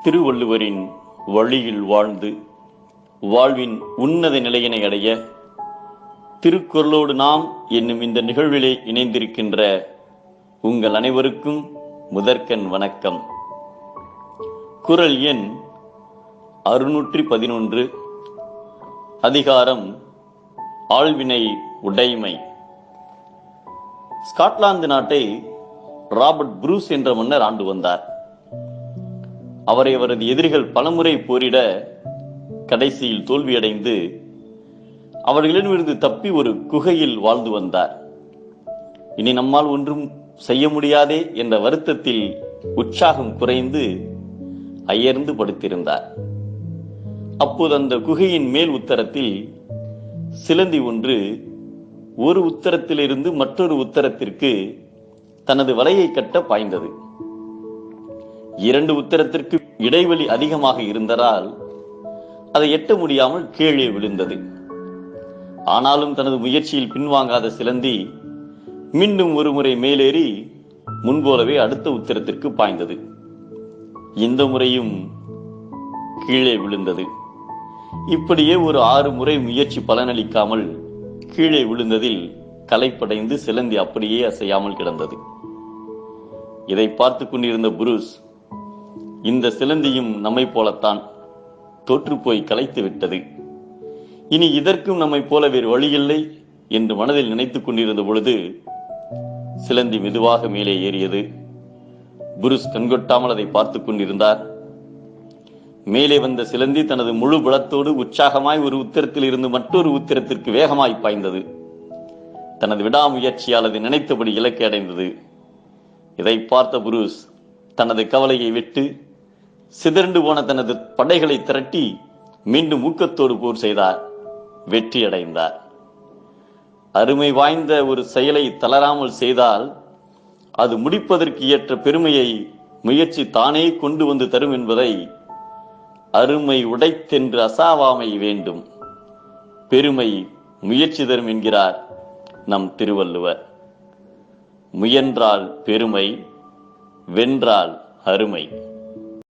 திருவள்ளுவரின் வழியில் வாழ்ந்து வாழ்வின் உன்னத நிலையினை அடைய திருக்குறளோடு நாம் என்னும் இந்த நிகழ்விலே இணைந்திருக்கின்ற உங்கள் அனைவருக்கும் முதற்கண் வணக்கம். குறள் எண் 611, அதிகாரம் ஆள்வினை உடைமை. ஸ்காட்லாந்து நாட்டை ராபர்ட் புரூஸ் என்ற மன்னர் ஆண்டு வந்தார். அவரை அவரது எதிரிகள் பலமுறை போரிட கடைசியில் தோல்வியடைந்து அவர்களிடமிருந்து தப்பி ஒரு குகையில் வாழ்ந்து வந்தார். இனி நம்மால் ஒன்றும் செய்ய முடியாதே என்ற வருத்தத்தில் உற்சாகம் குறைந்து அயர்ந்து படுத்திருந்தார். அப்போது அந்த குகையின் மேல் உத்தரத்தில் சிலந்தி ஒன்று ஒரு உத்தரத்திலிருந்து மற்றொரு உத்தரத்திற்கு தனது வலையை கட்ட பாய்ந்தது. 2 உத்தரத்திற்கு இடைவெளி அதிகமாக இருந்ததால் அதை எட்ட முடியாமல் கீழே விழுந்தது. ஆனாலும் தனது முயற்சியில் பின்வாங்காத சிலந்தி மீண்டும் ஒரு முறை மேலேறி முன்போலவே அடுத்த உத்தரத்திற்கு பாய்ந்தது. இந்த முறையும் கீழே விழுந்தது. இப்படியே ஒரு 6 முறை முயற்சி பலனளிக்காமல் கீழே விழுந்ததில் களைப்படைந்து சிலந்தி அப்படியே அசையாமல் கிடந்தது. இதை பார்த்து கொண்டிருந்த புரூஸ், இந்த சிலந்தியும் நம்மை போலத்தான் தோற்று போய் களைத்து விட்டது, இனி இதற்கும் நம்மை போல வேறு வழியில்லை என்று மனதில் நினைத்துக் கொண்டிருந்த பொழுது சிலந்தி மெதுவாக மேலே ஏறியது. புரூஸ் கண்கொட்டாமல் அதை பார்த்துக் கொண்டிருந்தார். மேலே வந்த சிலந்தி தனது முழு பலத்தோடு உற்சாகமாய் ஒரு உத்தரத்தில் இருந்து மற்றொரு உத்தரத்திற்கு வேகமாய் பாய்ந்தது. தனது விடாமுயற்சியால் அது நினைத்தபடி இலக்கை அடைந்தது. இதை பார்த்த புரூஸ் தனது கவலையை விட்டு சிதறண்டு போன தனது படைகளை திரட்டி மீண்டும் ஊக்கத்தோடு போர் செய்தார். வெற்றி அடைந்தார். அருமை வாய்ந்த ஒரு செயலை தளராமல் செய்தால் அது முடிப்பதற்கு ஏற்ற பெருமையை முயற்சி தானே கொண்டு வந்து தரும் என்பதை அருமை உடைத்தென்று அசாவாமை வேண்டும், பெருமை முயற்சி தரும் என்கிறார் நம் திருவள்ளுவர். முயன்றால் பெருமை, வென்றால் அருமை.